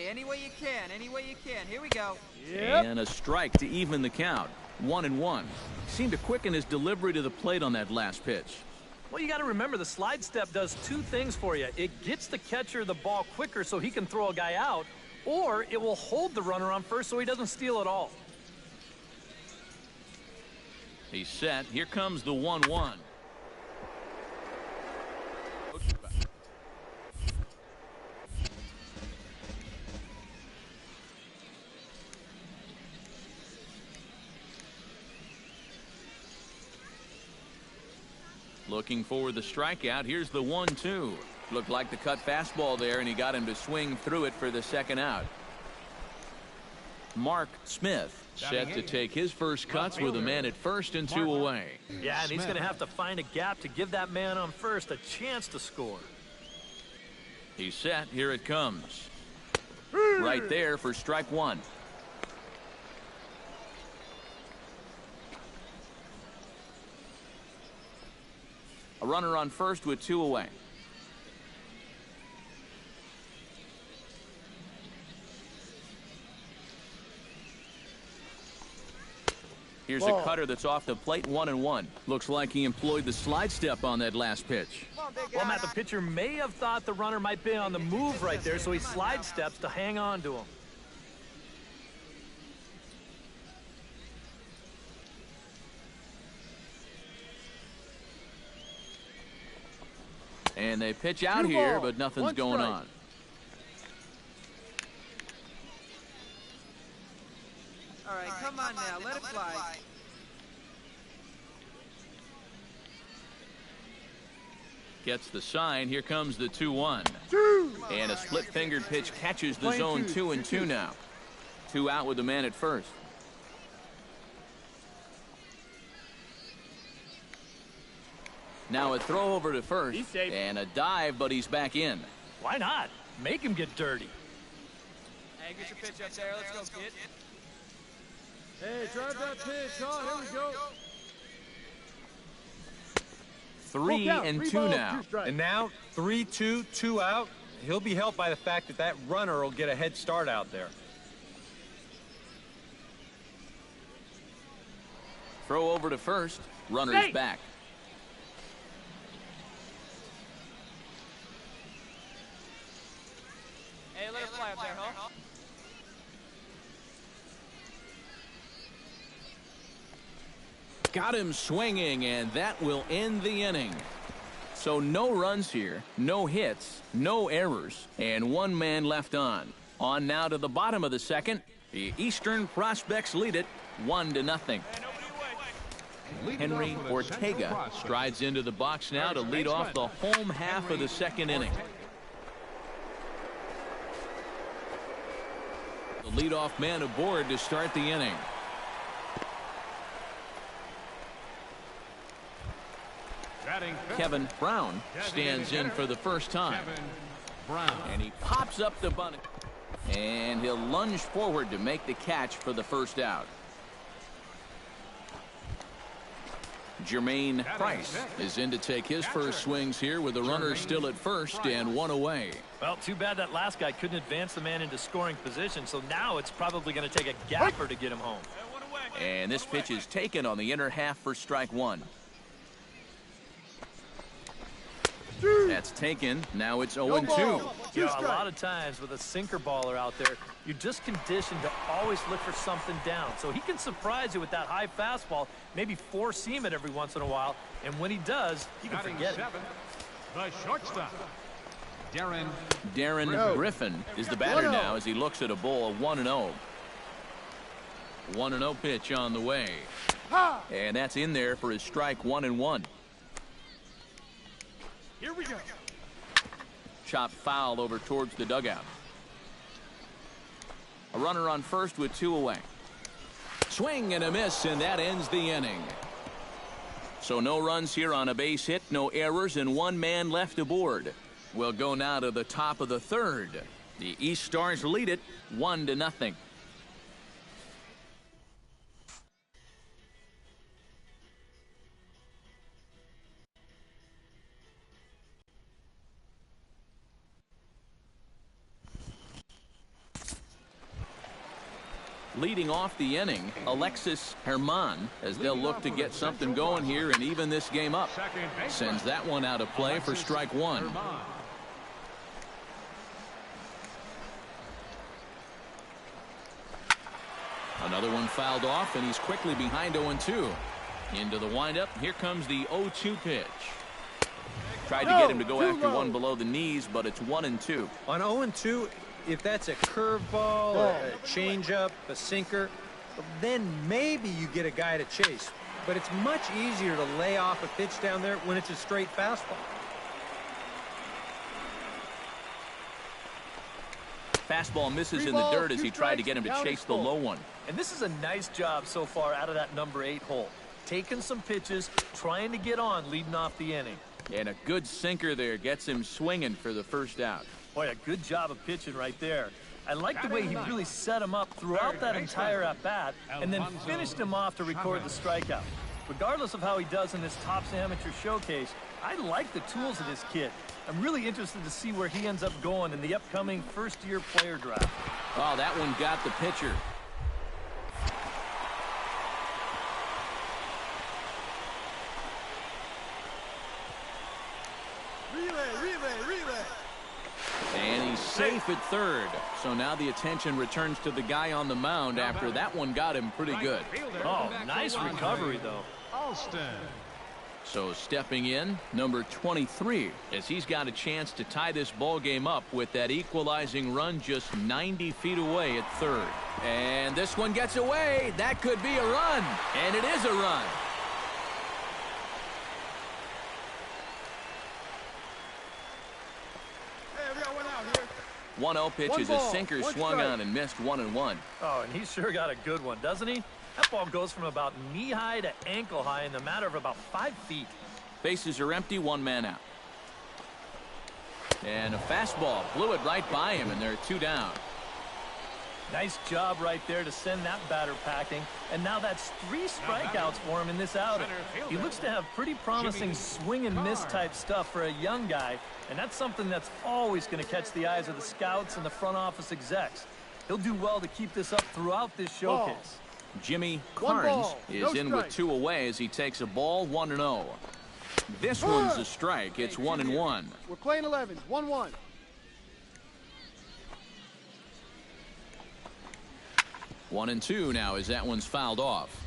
Okay, any way you can, any way you can. Here we go. Yep. And a strike to even the count. 1-1. Seemed to quicken his delivery to the plate on that last pitch. Well, you got to remember the slide step does two things for you. It gets the catcher the ball quicker so he can throw a guy out, or it will hold the runner on first so he doesn't steal it all. He's set. Here comes the 1-1. Looking for the strikeout. Here's the 1-2. Looked like the cut fastball there, and he got him to swing through it for the second out. Mark Smith set to take his first cuts with a man at first and 2 away. Yeah, and he's going to have to find a gap to give that man on first a chance to score. He's set. Here it comes. Right there for strike one. A runner on first with 2 away. Here's a cutter that's off the plate, 1-1. Looks like he employed the slide step on that last pitch. Well, Matt, the pitcher may have thought the runner might be on the move right there, so he slide steps to hang on to him. And they pitch out here, but nothing's going on. All right, come on now, let it fly. Gets the sign. Here comes the 2-1. And a split-fingered pitch catches the zone 2-2 now. 2 out with the man at first. Now a throw over to first and a dive, but he's back in. Why not? Make him get dirty. Hey, get your pitch up there. Let's go, kid. Hey, drive that pitch. Oh, here we go. 3-2 now. And now 3-2, 2 out. He'll be helped by the fact that that runner will get a head start out there. Throw over to first. Runner's back. Hey, let it fly up there, huh? Got him swinging, and that will end the inning. So no runs here, no hits, no errors, and 1 man left on. On now to the bottom of the second. The Eastern Prospects lead it 1-0. Henry Ortega strides into the box now to lead off the home half of the second inning. The leadoff man aboard to start the inning. Kevin Brown stands in for the first time. And he pops up the bunt. And he'll lunge forward to make the catch for the first out. Jermaine Price is in to take his first swings here with the runner still at first and 1 away. Well, too bad that last guy couldn't advance the man into scoring position, so now it's probably going to take a gapper to get him home. And this pitch is taken on the inner half for strike 1. That's taken. Now it's 0-2. You know, a lot of times with a sinker baller out there, you're just conditioned to always look for something down. So he can surprise you with that high fastball, maybe four-seam it every once in a while, and when he does, you can forget it. The shortstop, Darren Griffin is the batter now as he looks at a bowl of 1-0. 1-0 pitch on the way. And that's in there for his strike 1-1. Here we go. Chopped foul over towards the dugout. A runner on first with 2 away. Swing and a miss, and that ends the inning. So no runs here on a base hit, no errors, and 1 man left aboard. We'll go now to the top of the third. The East Stars lead it 1-0. Leading off the inning, Alexis Herman, as they'll look to get something going here and even this game up. Sends that one out of play for strike one. Another one fouled off, and he's quickly behind 0-2. Into the windup. Here comes the 0-2 pitch. Tried to get him to go after one below the knees, but it's 1-2. On 0-2, if that's a curveball, a changeup, a sinker, then maybe you get a guy to chase. But it's much easier to lay off a pitch down there when it's a straight fastball. Fastball misses in the dirt as he tried to get him to chase the low one. And this is a nice job so far out of that number 8 hole. Taking some pitches, trying to get on, leading off the inning. And a good sinker there gets him swinging for the first out. Boy, a good job of pitching right there. I like the way he really set him up throughout that entire at-bat and then finished him off to record the strikeout. Regardless of how he does in this Topps Amateur Showcase, I like the tools of this kid. I'm really interested to see where he ends up going in the upcoming first-year player draft. Oh, that one got the pitcher. Relay. And he's safe at third. So now the attention returns to the guy on the mound after that one got him pretty good. Oh, nice recovery, though. Alston. So stepping in, number 23, as he's got a chance to tie this ball game up with that equalizing run just 90 feet away at third. And this one gets away. That could be a run. And it is a run. Hey, we got one out here. 1-0 pitch is a sinker swung on and missed 1-1. Oh, and he sure got a good one, doesn't he? That ball goes from about knee-high to ankle-high in the matter of about 5 feet. Bases are empty, one man out. And a fastball blew it right by him, and there are 2 down. Nice job right there to send that batter packing. And now that's 3 strikeouts for him in this outing. He looks to have pretty promising swing and miss type stuff for a young guy. And that's something that's always going to catch the eyes of the scouts and the front office execs. He'll do well to keep this up throughout this showcase. Jimmy Carnes is in with 2 away as he takes a ball 1-0. This one's a strike. It's 1-1. We're playing 11s. 1-1. One and 2 now as that one's fouled off.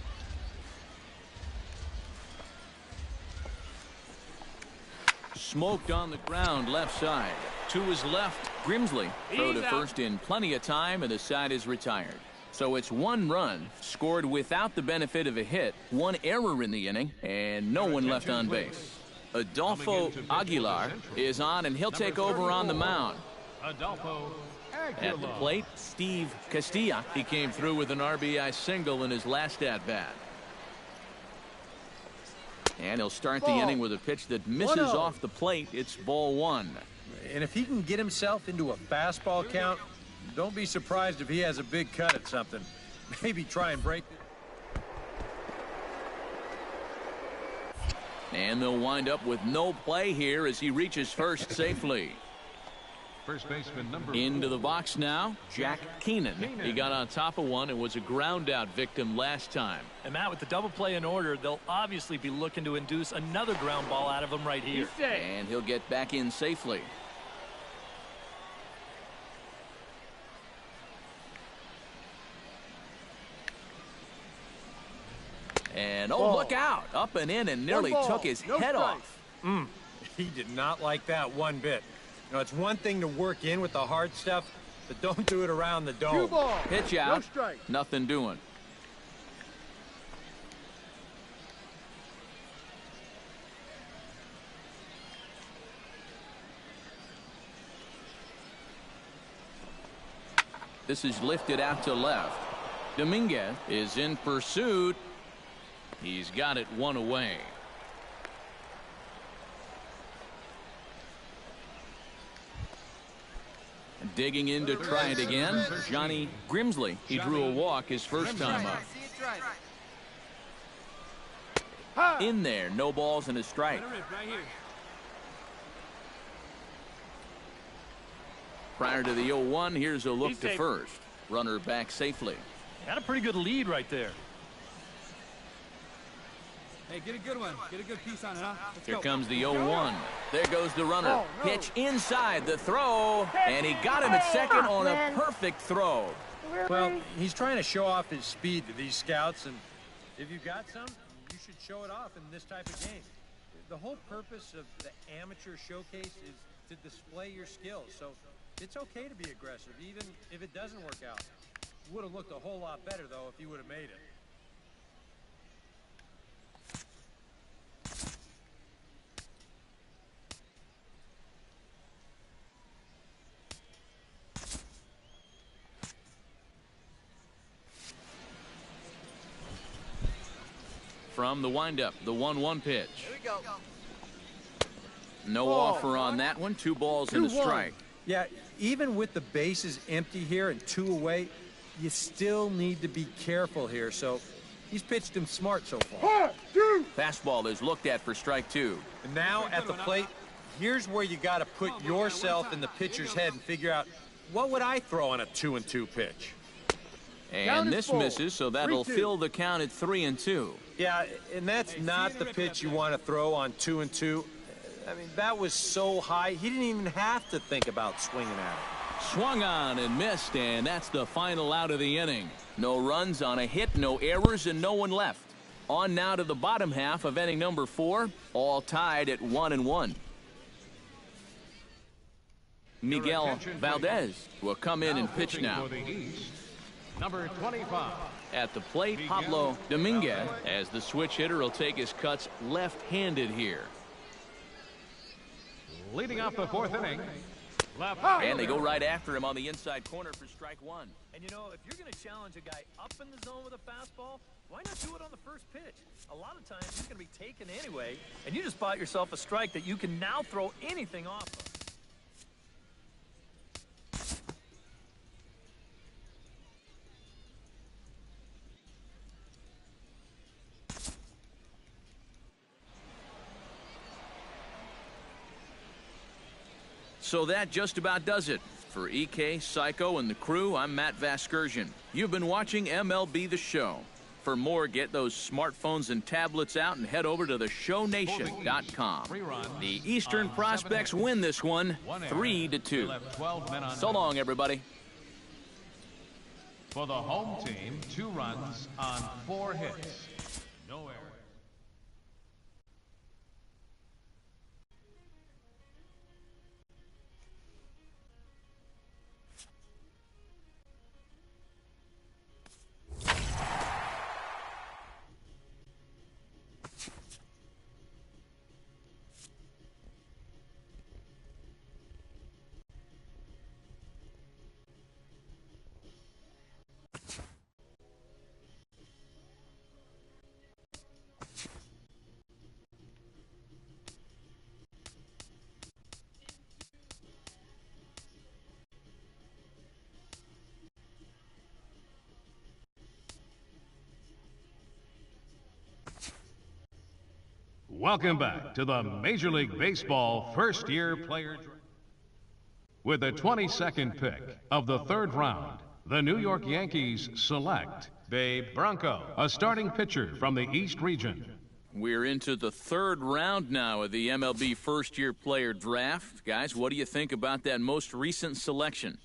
Smoked on the ground left side. To his left, Grimsley. Throw to first in plenty of time, and the side is retired. So it's 1 run scored without the benefit of a hit, 1 error in the inning, and no one left on base. Adolfo Aguilar is on, and he'll take over on the mound. At the plate, Steve Castilla. He came through with an RBI single in his last at-bat. And he'll start the inning with a pitch that misses off the plate. It's ball 1. And if he can get himself into a fastball count, don't be surprised if he has a big cut at something. Maybe try and break it. And they'll wind up with no play here as he reaches first safely. First baseman number Into the box now, Jack Keenan. He got on top of one and was a ground out victim last time. And Matt, with the double play in order, they'll obviously be looking to induce another ground ball out of him right here. And he'll get back in safely. And look out, up and in, and nearly took his head off. He did not like that one bit. You know, it's one thing to work in with the hard stuff, but don't do it around the dome. Pitch out, nothing doing. This is lifted out to left. Dominguez is in pursuit. He's got it 1 away. Digging in to try it again, Johnny Grimsley. He drew a walk his first time up. In there, no balls and a strike. Prior to the 0-1, here's a look to first. Runner back safely. Had a pretty good lead right there. Hey, get a good one. Get a good piece on it, huh? Let's Here go. comes the 0-1. There goes the runner. Oh, no. Pitch inside the throw, and he got him at second on a perfect throw. Well, he's trying to show off his speed to these scouts, and if you've got some, you should show it off in this type of game. The whole purpose of the amateur showcase is to display your skills, so it's okay to be aggressive, even if it doesn't work out. Would have looked a whole lot better, though, if you would have made it. From the windup, the 1-1 pitch. Here we go. No offer on that one. 2 balls and a strike. Yeah, even with the bases empty here and 2 away, you still need to be careful here. So he's pitched him smart so far. Fastball is looked at for strike 2. And now at the plate, here's where you got to put yourself in the pitcher's head and figure out, what would I throw on a 2-2 pitch? And this misses, so that'll fill the count at 3-2. Yeah, and that's not the pitch you want to throw on 2-2. I mean, that was so high, he didn't even have to think about swinging at it. Swung on and missed, and that's the final out of the inning. No runs on a hit, no errors, and no one left. On now to the bottom half of inning number 4, all tied at 1-1. Miguel Valdez will come in and pitch now. For the East, number 25. At the plate, Pablo Dominguez, as the switch hitter will take his cuts left-handed here. Leading off the 4th inning. And they go right after him on the inside corner for strike 1. And you know, if you're going to challenge a guy up in the zone with a fastball, why not do it on the first pitch? A lot of times he's going to be taken anyway, and you just bought yourself a strike that you can now throw anything off of. So that just about does it. For EK, Psycho, and the crew, I'm Matt Vasgersian. You've been watching MLB The Show. For more, get those smartphones and tablets out and head over to theshownation.com. The Eastern Prospects win this one 3-2. So long, everybody. For the home team, 2 runs on 4 hits. No errors. Welcome back to the Major League Baseball first-year player draft. With the 22nd pick of the 3rd round, the New York Yankees select Babe Bronco, a starting pitcher from the East region. We're into the 3rd round now of the MLB first-year player draft. Guys, what do you think about that most recent selection?